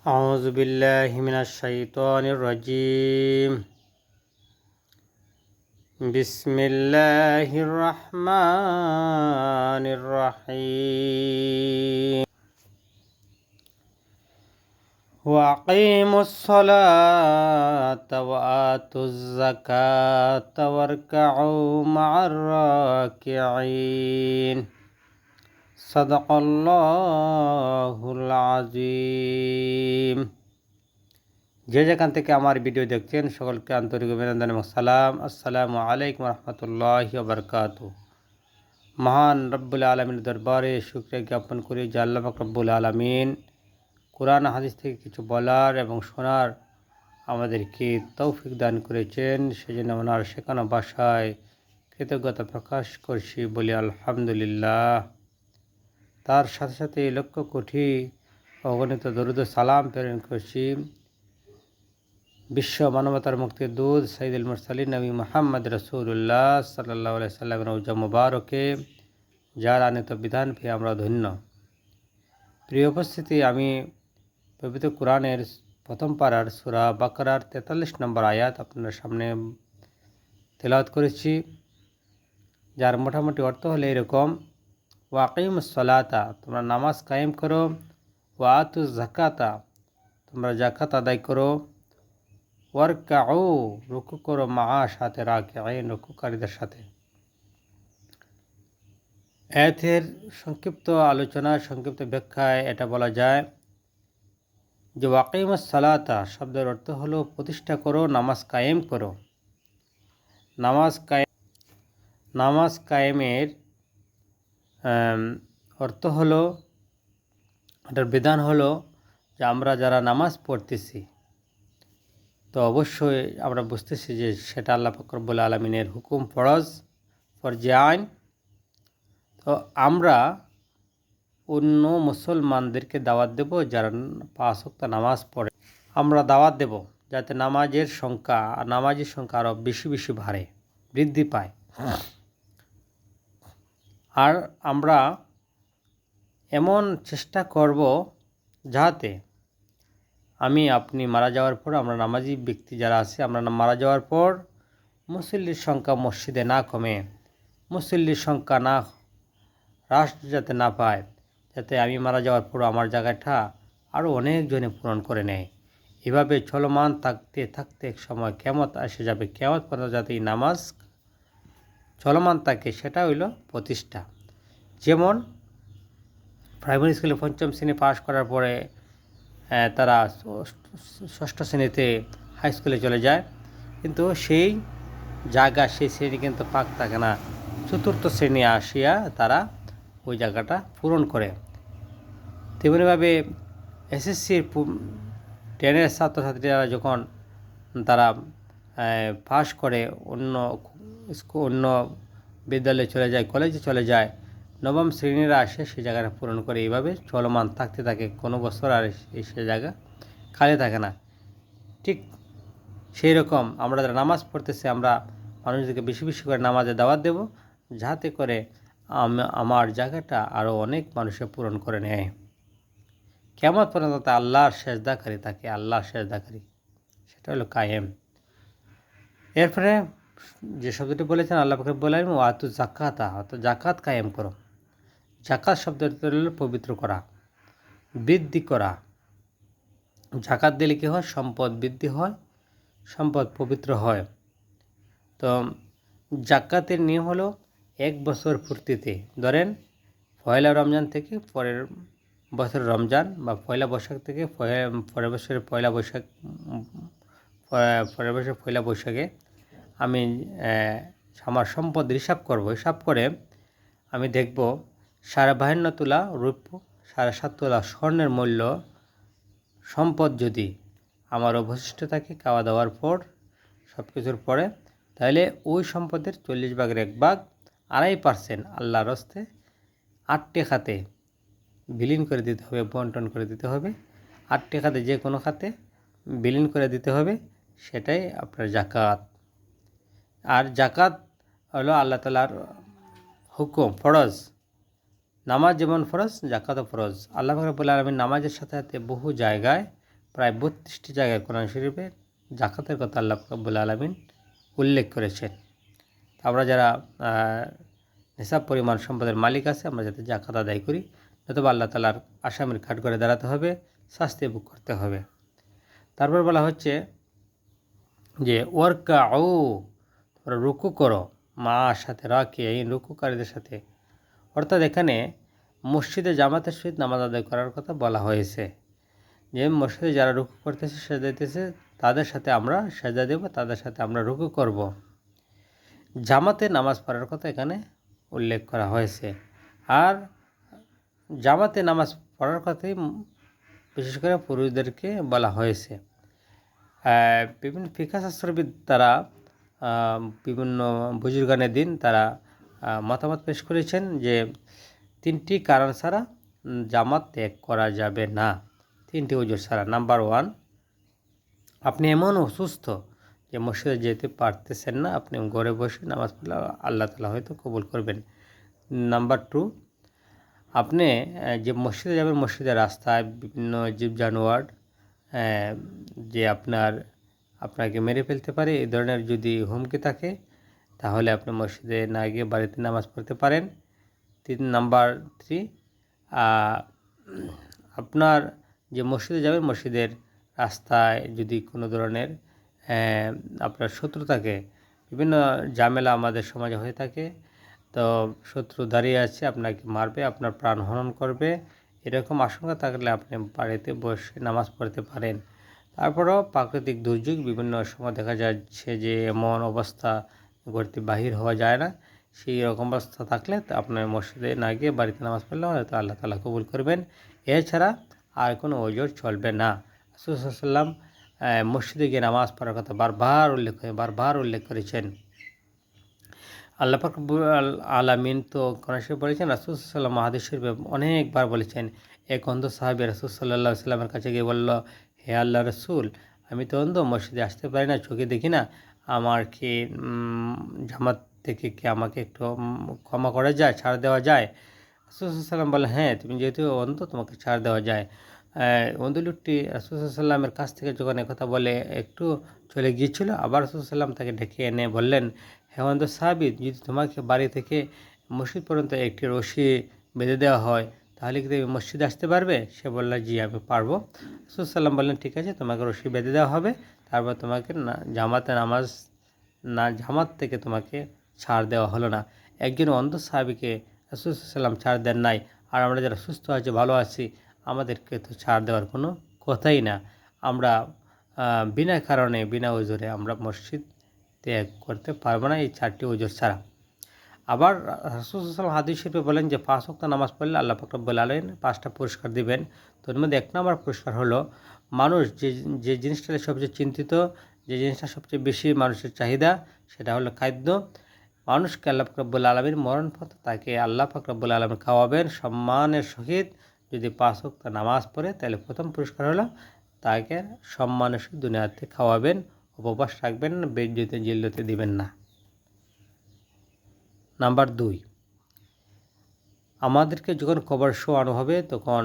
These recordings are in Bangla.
أعوذ بالله من الشيطان الرجيم. بسم الله الرحمن الرحيم. وأقيموا الصلاة وآتوا الزكاة واركعوا مع الراكعين. সাদাকাল্লাহুল আযীম। যে যেখান থেকে আমার ভিডিও দেখছেন সকলকে আন্তরিক অভিনন্দন এবং সালাম। আসসালামু আলাইকুম রহমতুল্লাহি ওয়া বারাকাতুহু। মহান রব্বুল আলমীর দরবারে শুকরিয়া জ্ঞাপন করি যে আল্লাহ পাক রব্বুল আলমিন কোরআন হাদিস থেকে কিছু বলার এবং শোনার আমাদেরকে তৌফিক দান করেছেন। সেজন্য ওনার শেখানো ভাষায় কৃতজ্ঞতা প্রকাশ করছি, বলি আলহামদুলিল্লাহ। তার সাথে সাথে লক্ষ কোটি অগণিত দরুদ সালাম প্রেরণ করছি বিশ্ব মানবতার মুক্তির দূত সাইয়্যিদুল মুরসালিন নবী মুহাম্মদ রাসূলুল্লাহ সাল্লাল্লাহু আলাইহি সাল্লামের রওজা মুবারকে, যার আনিত বিধান পেয়ে আমরা ধন্য। প্রিয় উপস্থিতি, আমি পবিত্র কোরআনের প্রথম পারার সূরা বাকারার 43 নম্বর আয়াত আপনার সামনে তেলাওয়াত করেছি, যার মোটামুটি অর্থ হলো এরকম: ওয়াকিমুস সালাতা, তোমরা নামাজ কায়েম করো, ওয়াতুজ যাকাতা, তোমরা যাকাত আদায় করো, ওয়ারকাউ, রুকু করো, মা সাথে রাকিঈন, রুকুকারীদের সাথে। আয়াতের সংক্ষিপ্ত আলোচনা, সংক্ষিপ্ত ব্যাখ্যায় এটা বলা যায় যে ওয়াকিমুস সালাতা শব্দের অর্থ হলো প্রতিষ্ঠা করো, নামাজ কায়েম করো। নামাজ কায়েমের অর্থ হলো, এটার বিধান হলো যে আমরা যারা নামাজ পড়তেছি তো অবশ্যই আমরা বুঝতেছি যে সেটা আল্লাহ পাক রব্বুল আলামিনের হুকুম, ফরজে আইন। তো আমরা অন্য মুসলমানদেরকে দাওয়াত দেব যারা 5 ওয়াক্ত নামাজ পড়ে। আমরা দাওয়াত দেব যাতে নামাজের সংখ্যা আরও বেশি বেশি বৃদ্ধি পায়। আর আমরা এমন চেষ্টা করব যাতে আপনি মারা যাওয়ার পর, আমরা নামাজি ব্যক্তি যারা আছে, আমরা মারা যাওয়ার পর মুসল্লির সংখ্যা মসজিদে না কমে, মুসল্লির সংখ্যা না হ্রাস যাতে না পায়, যাতে আমি মারা যাওয়ার পর আমার জায়গাটা আরও অনেকজনে পূরণ করে নেয়। এভাবে চলমান থাকতে থাকতে এক সময় কিয়ামত এসে যাবে। কিয়ামত পর্যন্ত যাতে এই নামাজ চলমান থাকে, সেটা হইল প্রতিষ্ঠা। যেমন প্রাইমারি স্কুলে 5ম শ্রেণী পাশ করার পরে তারা 6ষ্ঠ শ্রেণীতে হাই স্কুলে চলে যায়, কিন্তু সেই জায়গা, সেই শ্রেণী কিন্তু পাক থাকে না। 4র্থ শ্রেণী আসিয়া তারা ওই জায়গাটা পূরণ করে। তেমনিভাবে এসএসসির 10-এর ছাত্রছাত্রীরা যখন তারা পাশ করে অন্য বিদ্যালয়ে চলে যায়, কলেজে চলে যায়, 9ম শ্রেণীরা আসে সেই জায়গাটা পূরণ করে। এইভাবে চলমান থাকতে থাকে, কোনো বছর আর সে জায়গা খালি থাকে না। ঠিক সেই রকম আমরা যারা নামাজ পড়তেছি, আমরা মানুষদেরকে বেশি বেশি করে নামাজে দাওয়াত দেব, যাতে করে আমার জায়গাটা আরও অনেক মানুষে পূরণ করে নেয়। কিয়ামত পর্যন্ত আল্লাহর সেজদাকারী থাকে, আল্লাহর সেজদাকারী, সেটা হলো কায়েম। এরপরে যে শব্দটি বলেছেন আল্লাহ পাক বলেন ওয়াতু যাকাতা, অর্থাৎ জাকাত কায়েম করো। জাকাত শব্দের হলো পবিত্র করা, বৃদ্ধি করা। জাকাত দিলে কী হয়? সম্পদ বৃদ্ধি হয়, সম্পদ পবিত্র হয়। তো জাকাতের নিয়ম হলো 1 বছর পূর্তিতে, ধরেন পয়লা রমজান থেকে পরের বছর রমজান, বা পয়লা বৈশাখ থেকে পরের বছরের পয়লা বৈশাখে আমি আমার সম্পদ হিসাব করব। হিসাব করে আমি দেখব 52.5 তোলা রৌপ্য, 7.5 তোলা স্বর্ণের মূল্য সম্পদ যদি আমার অবশিষ্ট থাকে খাওয়া দাওয়ার পর, সব কিছুর পরে, তাহলে ওই সম্পদের 40 ভাগের 1 ভাগ, 2.5% আল্লাহর হস্তে 8টি খাতে বিলীন করে দিতে হবে, বন্টন করে দিতে হবে। 8টি খাতে যে কোনো খাতে বিলীন করে দিতে হবে, সেটাই আপনার জাকাত। আর জাকাত হলো আল্লাহ তাআলার হুকুম, ফরজ। নামাজ যেমন ফরজ, জাকাতও ফরজ। আল্লাহ রাব্বুল আলামিন নামাজের সাথে সাথে বহু জায়গায় প্রায় 32টি জায়গায় কোরআন শরীফে জাকাতের কথা আল্লাহ রাব্বুল আলামিন উল্লেখ করেছেন। আমরা যারা নিসাব পরিমাণ সম্পদের মালিক আছে, আমরা যাতে জাকাত আদায় করি, নতুবা আল্লাহ তাআলার আসামির কাঠগড়ায় দাঁড়াতে হবে, শাস্তি ভোগ করতে হবে। তারপর বলা হচ্ছে যে ওয়ারকাউ, তোমরা রুকু করো, মা সাথে রাকে, এই রুকুকারীদের সাথে। অর্থাৎ এখানে মসজিদে জামাতের সহিত নামাজ আদায় করার কথা বলা হয়েছে, যে মসজিদে যারা রুকু করতেছে সেজদা দিতেছে তাদের সাথে আমরা সেজদা দেব, তাদের সাথে আমরা রুকু করব। জামাতে নামাজ পড়ার কথা এখানে উল্লেখ করা হয়েছে। আর জামাতে নামাজ পড়ার কথাই বিশেষ করে পুরুষদেরকে বলা হয়েছে। বিভিন্ন ফিকহ শাস্ত্রবিদ তারা বিভিন্ন বুজুর্গানের দিন তারা মতামত পেশ করেছেন যে 3টি কারণ ছাড়া জামাত ত্যাগ করা যাবে না, 3টি ওজর ছাড়া। নাম্বার 1, আপনি এমন অসুস্থ যে মসজিদে যেতে পারতেছেন না, আপনি ঘরে বসে নামাজ পড়লে আল্লাহ তাআলা হয়তো কবুল করবেন। নাম্বার 2, আপনি যে মসজিদে যাবেন, মসজিদের রাস্তায় বিভিন্ন জীব জানোয়ার যে আপনাকে মেরে ফেলতে পারে, এই ধরনের যদি হুমকি থাকে তাহলে আপনি মসজিদে না গিয়ে বাড়িতে নামাজ পড়তে পারেন। নাম্বার 3, আপনার যে মসজিদে যাবেন, মসজিদের রাস্তায় যদি কোনো ধরনের আপনার শত্রু থাকে, বিভিন্ন ঝামেলা আমাদের সমাজে হয়ে থাকে, তো শত্রু দাঁড়িয়ে আছে, আপনাকে মারবে, আপনার প্রাণ হরণ করবে, এরকম আশঙ্কা থাকলে আপনি বাড়িতে বসে নামাজ পড়তে পারেন। তারপরেও প্রাকৃতিক দুর্যোগ বিভিন্ন সময় দেখা যাচ্ছে যে এমন অবস্থা ঘরতে বাহির হওয়া যায় না, সেই রকম অবস্থা থাকলে তো আপনার মসজিদে না গিয়ে বাড়িতে নামাজ পড়লে হয়তো আল্লাহ তাআলা কবুল করবেন। এছাড়া আর কোনো ওজর চলবে না। রাসূল সাল্লাল্লাহু আলাইহি ওয়াসাল্লাম মসজিদে গিয়ে নামাজ পড়ার কথা বারবার উল্লেখ করেছেন। আল্লাহ পাক রব্বুল আলামিন তো কোরআন শরীফে বলেছেন, রাসূল সাল্লাল্লাহু আলাইহি ওয়াসাল্লাম হাদিস শরীফে অনেকবার বলেছেন। এক অন্ধ সাহাবী রাসূল সাল্লাল্লাহু আলাইহি ওয়াসাল্লামের কাছে গিয়ে বলল, হে আল্লাহর রাসূল, আমি তো অন্ধ, মসজিদে আসতে পারি না, চোখে দেখি না, আমার কি জামাত থেকে কি আমাকে একটু ক্ষমা করা যায়, ছাড় দেওয়া যায়? রাসূল সাল্লাল্লাহু আলাইহি ওয়াসাল্লাম বললেন, হ্যাঁ, তুমি যেহেতু অন্ধ তোমাকে ছাড় দেওয়া যায়। অন্ধ লোকটি রাসূল সাল্লাল্লাহু আলাইহি ওয়াসাল্লামের কাছ থেকে যখন একথা বলে একটু চলে গিয়েছিল, আবার রাসূল সাল্লাল্লাহু আলাইহি ওয়াসাল্লাম তাকে ডেকে এনে বললেন, হে অন্ধ সাহাবী, যদি তোমাকে বাড়ি থেকে মসজিদ পর্যন্ত একটি রশি বেঁধে দেওয়া হয় তাহলে কি তুমি মসজিদে আসতে পারবে? সে বলল, জি আমি পারবো। রাসূল সাল্লাল্লাহু আলাইহি ওয়াসাল্লাম বললেন, ঠিক আছে, তোমাকে রশি বেঁধে দেওয়া হবে, তারপর তোমাকে জামাত থেকে তোমাকে ছাড় দেওয়া হলো না। একজন অন্ধ সাহাবীকে রাসূল সাল্লাল্লাহু আলাইহি ওয়াসাল্লাম ছাড় দেন নাই, আর আমরা যারা সুস্থ আছি, ভালো আছি, আমাদেরকে তো ছাড় দেওয়ার কোনো কথাই না। আমরা বিনা কারণে বিনা ওজরে আমরা মসজিদ ত্যাগ করতে পারবো না, এই 4টি ওজর ছাড়া। আবার রাসূল সাল্লাল্লাহু আলাইহি ওয়াসাল্লাম হাদিস শরীফে বলেন যে 5 ওয়াক্ত নামাজ পড়লে আল্লাহ পাক রব্বুল আলামিন 5টা পুরস্কার দিবেন। তো এর মধ্যে 1 নম্বর পুরস্কার হলো, মানুষ যে জিনিসটা সবচেয়ে চিন্তিত, যে জিনিসটা সবচেয়ে বেশি মানুষের চাহিদা, সেটা হলো খাদ্য। মানুষকে আল্লাহ পাক রব্বুল আলামিন মরণপথে তাকে আল্লাহ পাক রব্বুল আলামিন খাওয়াবেন সম্মানের সহিত। যদি 5 ওয়াক্ত নামাজ পড়ে তাহলে প্রথম পুরস্কার হলো তাকে সম্মানের সহিত দুনিয়াতে খাওয়াবেন, উপবাস রাখবেন না, বেজ্জতে জিল্লতে দিবেন না। নাম্বার 2, আমাদেরকে যখন কবর শোয়ানো হবে তখন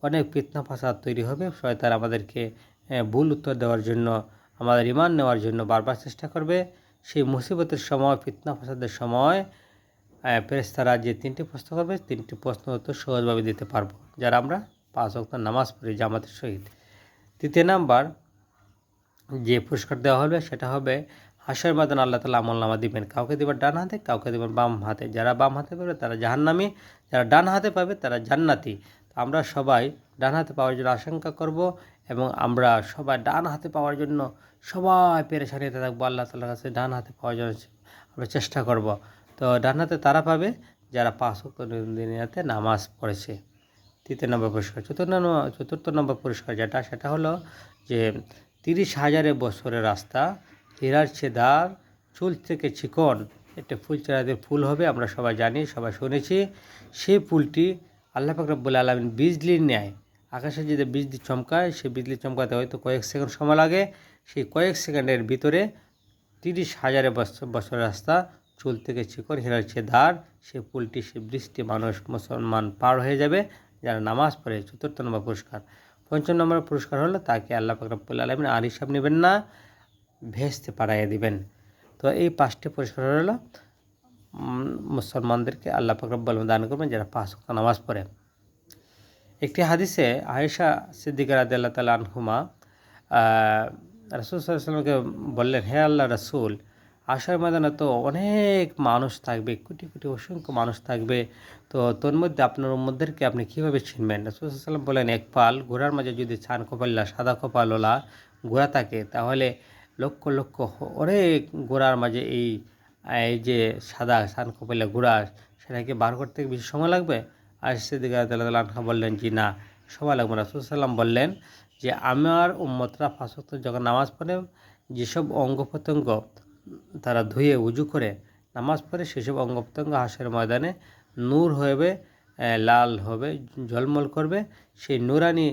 অনেক ফিতনা ফাসাদ তৈরি হবে। শয়তান আমাদেরকে ভুল উত্তর দেওয়ার জন্য, আমাদের ঈমান নেওয়ার জন্য বারবার চেষ্টা করবে। সেই মুসিবতের সময়, ফিতনা ফাসাদের সময় ফেরেশতারা যে 3টি প্রশ্ন করবে, 3টি প্রশ্ন উত্তর সহজভাবে দিতে পারবো, যারা আমরা 5 ওয়াক্ত নামাজ পড়ি জামাতের সহিত। 3 নাম্বার যে পুরস্কার দেওয়া হবে সেটা হবে হাসরের ময়দানে আল্লাহ তাআলা আমলনামা দিবেন। কাউকে দিবেন ডান হাতে, কাউকে দিবেন বাম হাতে। যারা বাম হাতে পাবে তারা জাহান্নামী, যারা ডান হাতে পাবে তারা জান্নাতি। তো আমরা সবাই ডান হাতে পাওয়ার জন্য আশঙ্কা করব, এবং আমরা সবাই ডান হাতে পাওয়ার জন্য সবাই পেরেশানিতে থাকবো। আল্লাহ তাআলার কাছে ডান হাতে পাওয়ার জন্য আমরা চেষ্টা করব। তো ডান হাতে তারা পাবে যারা 5 ওয়াক্ত দুনিয়াতে নামাজ পড়েছে। 3 নম্বর পুরস্কার। 4র্থ নম্বর পুরস্কার সেটা হলো যে 30,000 বছরের রাস্তা, হীরার চেয়ে দার, চুল থেকে চিকন, একটা ফুলচারাদের ফুল হবে, আমরা সবাই জানি, সবাই শুনেছি। সেই ফুলটি আল্লাহ পাক রব্বুল আলামিন বিজলির ন্যায় আকাশে যদি বিজলি চমকায়, সেই বিজলি চমকাতে হয়তো কয়েক সেকেন্ড সময় লাগে, সেই কয়েক সেকেন্ডের ভিতরে 30,000 বছরের রাস্তা, চুল থেকে চিকন, হীরার চেয়ে ধার, সেই পুলটি, সেই বৃষ্টি মানুষ মুসলমান পার হয়ে যাবে যারা নামাজ পড়ে। 4র্থ নম্বর পুরস্কার। পঞ্চম নম্বর পুরস্কার হলো তাকে আল্লাহ পাক রব্বুল আলামিন আর হিসাব নেবেন না, ভেস্তে পাঠাইয়া দিবেন। তো এই 5টি পুরস্কার হলো মুসলমানদেরকে আল্লাহ পাক রব্বুল আলামিন দান করবেন যারা 5 ওয়াক্ত নামাজ পড়ে। একটি হাদিসে আয়েশা সিদ্দিকা রাদিয়াল্লাহু তাআলা আনহুমা রাসূল সাল্লাল্লাহু আলাইহি ওয়াসাল্লামকে বললেন, হে আল্লাহ রাসূল, আশার ময়দানে তো অনেক মানুষ থাকবে, কোটি কোটি অসংখ্য মানুষ থাকবে, তো তোর মধ্যে আপনার উম্মতদেরকে আপনি কীভাবে চিনবেন? রাসূল সাল্লাল্লাহু আলাইহি ওয়াসাল্লাম বলেন, এক পাল ঘোড়ার মাঝে যদি ছান কপাল্লা সাদা কপালওয়ালা ঘোড়া থাকে, তাহলে লক্ষ লক্ষ অনেক ঘোড়ার মাঝে এই যে সাদা ছান কপাল্লা ঘোড়া, সেটাকে বার করতে বেশি সময় লাগবে? আয়েশা সিদ্দিকা রাদিয়াল্লাহু আনহা বললেন, জি না, সময় লাগবে না। রাসূল সাল্লাল্লাহু আলাইহি ওয়াসাল্লাম বললেন যে আমার উম্মতরা 5 ওয়াক্ত যখন নামাজ পড়ে, যেসব অঙ্গ প্রত্যঙ্গ তারা ধুয়ে উজু করে নামাজ পড়ে, সেসব অঙ্গ প্রত্যঙ্গ হাসরের ময়দানে নূর হবে, লাল হবে, ঝলমল করবে। সেই নুরানি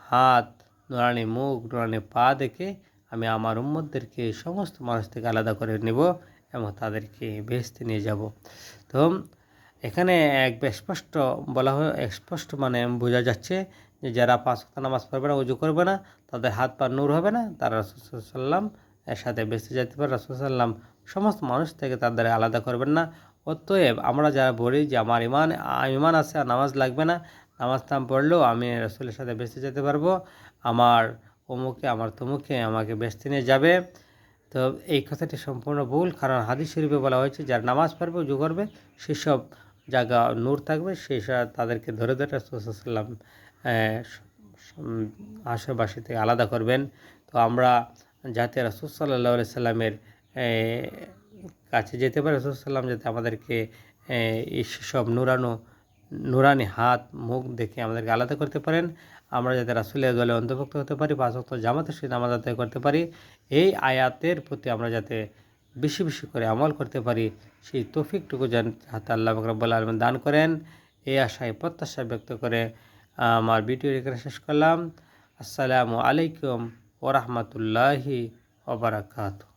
হাত, নুরানি মুখ, নুরানি পা দেখে আমি আমার উম্মতদেরকে সমস্ত মানুষ থেকে আলাদা করে নেব এবং তাদেরকে বেহেশতে নিয়ে যাব। তো এখানে স্পষ্ট বলা হয়, স্পষ্ট মানে বোঝা যাচ্ছে যে যারা 5 ওয়াক্ত নামাজ পড়বে না, উজু করবে না, তাদের হাত পা নূর হবে না, তারা রাসূল সাল্লাল্লাহু আলাইহি ওয়াসাল্লাম এর সাথে বেঁচে যেতে পারে। রাসূল সাল্লাল্লাহু আলাইহি ওয়াসাল্লাম সমস্ত মানুষ থেকে তাদের আলাদা করবেন না। অতএব আমরা যারা বলি যে আমার ইমান আছে আর নামাজ লাগবে না, নামাজ না পড়লেও আমি রাসূলের সাথে বেঁচে যেতে পারবো, আমার অমুকে আমার তমুকে আমাকে বেঁচতে নিয়ে যাবে, তো এই কথাটি সম্পূর্ণ ভুল। কারণ হাদিস শরীফে বলা হয়েছে যারা নামাজ পড়বে, উজু করবে, সেসব জায়গা নূর থাকবে, সেই সব তাদেরকে ধরে ধরে রাসূল সাল্লাল্লাহু আলাইহি ওয়াসাল্লাম আশেপাশে থেকে আলাদা করবেন। তো আমরা যাতে রাসূল সাল্লাল্লাহু আলাইহি সাল্লামের কাছে যেতে পারি, রাসূল সাল্লাম যাতে আমাদেরকে এই সেসব নুরানি হাত মুখ দেখে আমাদেরকে আলাদা করতে পারেন, আমরা যাতে রাসূলের দলে অন্তর্ভুক্ত হতে পারি, 5 ওয়াক্ত জামাতের সাথে নামাজ আদায় করতে পারি, এই আয়াতের প্রতি আমরা যাতে বেশি বেশি করে আমল করতে পারি, সেই তৌফিকটুকু যাতে আল্লাহ পাক রব্বুল আলামিন দান করেন, এই আশায় প্রত্যাশা ব্যক্ত করে আমার ভিডিও এখানে শেষ করলাম। আসসালামু আলাইকুম ওয়া রাহমাতুল্লাহি ওয়া বারাকাতুহু।